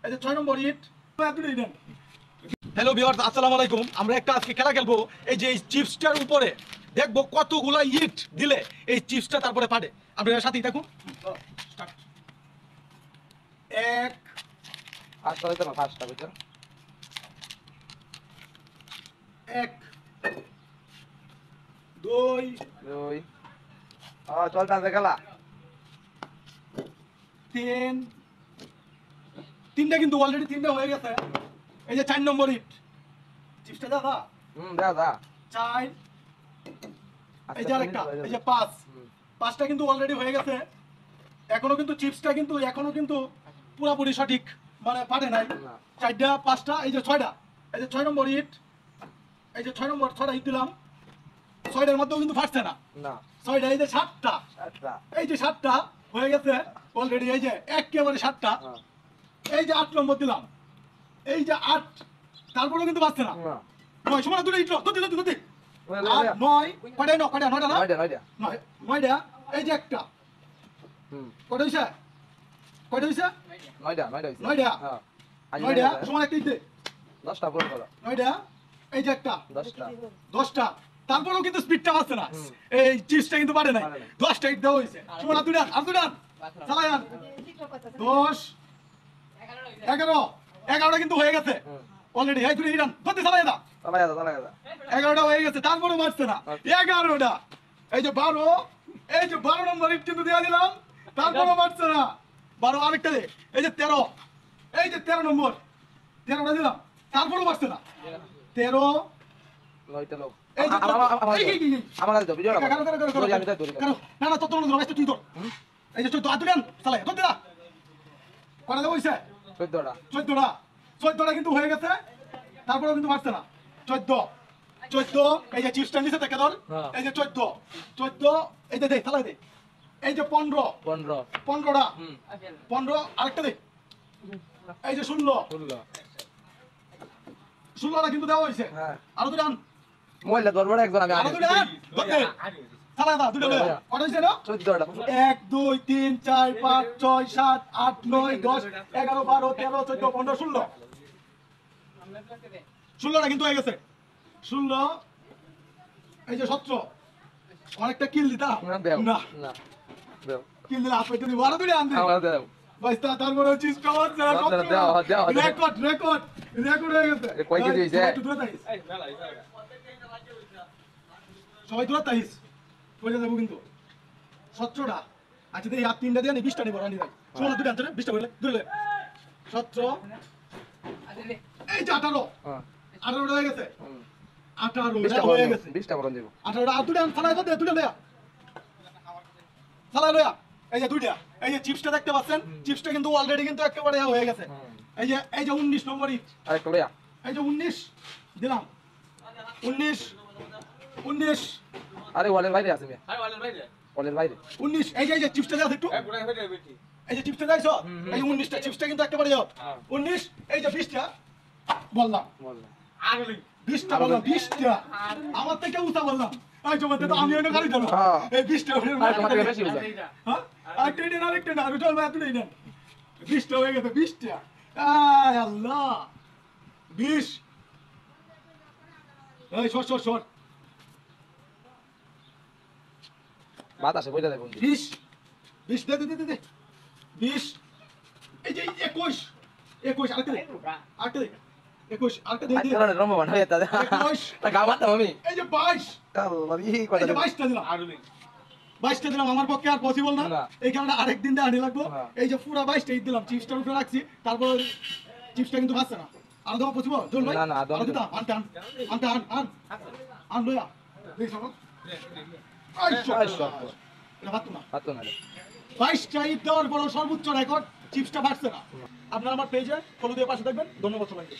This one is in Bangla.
এই যে 6 নম্বর ইট হ্যালো ভিউয়ার্স, আসসালামু আলাইকুম। আমরা একটা আজকে খেলা খেলবো। এই যে এই চিপসটার উপরে দেখবো কতগুলা ইট দিলে এই চিপসটা তারপরে পারে। আপনারা সাথেই থাকুন। এক ফার্স্ট হইতো না ফার্স্টটা বুঝছো এক দুই দুই চলতে আছে খেলা তিন তিনটা কিন্তু অলরেডি তিনটা হয়ে গেছে। এই যে 4 নম্বর ইট চিপসটা দাদা দা দা 4 এই যে আরেকটা এই যে 5 5টা কিন্তু অলরেডি হয়ে গেছে। এখনো কিন্তু চিপসটা কিন্তু এখনো কিন্তু পুরোপুরি সঠিক মানে পারে নাই। 4টা 5টা এই যে 6টা এই যে 6 নম্বর ইট এই যে 6 নম্বর 6টা ইট দিলাম। 6টার মধ্যেও কিন্তু ফাটছে না না 6টা এই যে 7টা এই যে 7টা হয়ে গেছে অলরেডি। এই যে একেবারে 7টা এই যে 8 নম্বর দিলাম এই যে 8 তারপরেও কিন্তু বাঁচছে না। 9 সময় দুটো ইট ধরতে 9 কয়টা 9টা না 9টা এই যে একটা কয়টা হইছে কয়টা হইছে 9টা সময় একটা ইট দে 10টা পুরো করো 9টা এই যে একটা 10টা তারপরেও কিন্তু স্পিডটা বাঁচছে না। হুম। এই চিপসটা কিন্তু পারে নাই। 10টা ইট দেওয়া হয়েছে সময় আর দুইটা চালায়ান 10 11টা কিন্তু হয়ে গেছে অলরেডি। এই দুটো ইরান ধরতে চালাই দা চালাই দা 11টা হয়ে গেছে তারপরেও বাঁচছে না। 11টা এই যে 12 এই যে 12 নম্বর ইট কিন্তু দেওয়া দিলাম তারপরেও বাঁচছে না। 12 আরেকটা দে এই যে 13 এই যে 13 নম্বর 13টা দিলাম তারপরেও বাঁচছে না। 13 নয়টা লোক এই যে আমার কাছে ভিডিও না আমি তাই ধরি না না তত লোক তুই ধর এই যে 14 আতুরান চালাই ধর দিলা কয়টা দেব হইছে 14টা কিন্তু হয়ে গেছে তারপরেও কিন্তু বাঁচছে না। 14 এই যে চিপসটা নিচে থেকে ধর এই যে 14 এই যে দে চালাই দে এই যে 15টা 15 আরেকটা দে এই যে 16টা কিন্তু দেওয়া হয়েছে। আরো দুটো আন মোবাইলটা ধরবো না একজন আমি আরো দুটো আন ধর দে চালাই দা দুটো লয়া কত হইছে না 14টা 1 2 3 4 5 6 7 8 9 10 11 12 13 14 15 16 16টা কিন্তু হয়ে গেছে 16 এই যে 17 অনেকটা কিল দিতা না না দাও কিল দিলা আপনি তুমি বড় দুটো আন দে আমার দাও বাইস্তা তারপরে চিজ কভার রেকর্ড হয়ে গেছে কয় কেজি হইছে সবাই দূরে তাইস কইলে দেব কিন্তু 17টা আচ্ছা এই আর তিনটা দিয়ে নি 20টা নিব রানি ভাই চলো দুটো আনতে 20টা বলে দূরে 17 এই যে 18 18টা হয়ে গেছে 18টা হয়ে গেছে 20টা বরণ দিব 18টা আর দুটো আন ফালাই দে দুটো লয়া ফালাই লয়া এই যে দুইটা এই যে চিপসটা দেখতে পাচ্ছেন চিপসটা কিন্তু অলরেডি কিন্তু একেবারে হয়ে গেছে। এই যে 19 নম্বর ইট আরেকটা লয়া এই যে 19 দিলাম 19 আরে ওয়ালের বাইরে আছে মিয়া ওয়ালের বাইরে 19 এই যে চিপসটা দাও একটু এই যে চিপসটা দাইছো এই 19টা চিপসটা কিন্তু একেবারে যাও 19 এই যে 20টা বললাম আর 20টা বললাম 20টা আমার থেকে উঠা বললাম এই জমাতে তো আমি এনে গাড়ি দেব এই 20টা তোমার থেকে বেশি বুঝা হ্যাঁ আর টেনে আরেকটা না রুটল ভাই তুই নেন 20টা হয়ে গেছে 20টা আয় আল্লাহ 20 এই শর্ট বাতাসে বইটা দেব 20 দে 20 এই যে 21 আরেকটা দে 21 আরেকটা দে আজকাল রম্বা বানাই তা 21 তা গাওয়াটা আমি এই যে 22 আল্লাহ ই এই কয়টা যে 22টা দিলাম আর 22টা দিলাম আমার পক্ষে আর পসিবল না এই কারণে আরেকদিন দে আনি লাগবো। এই যে পুরো 22টা ইট দিলাম চিপসটার উপরে রাখছি তারপর চিপসটা কিন্তু ভাসছে না আর দাও পসিবল জল ভাই না আর দিতা আন লয়া দেখ সব এটা ভাত না 22টা ইট দেওয়ার পর সর্বোচ্চ রেকর্ড চিপসটা ভাসছে না। আপনারা আমার পেজে ফলো দিয়ে পাশে থাকবেন। ধন্যবাদ সবাইকে।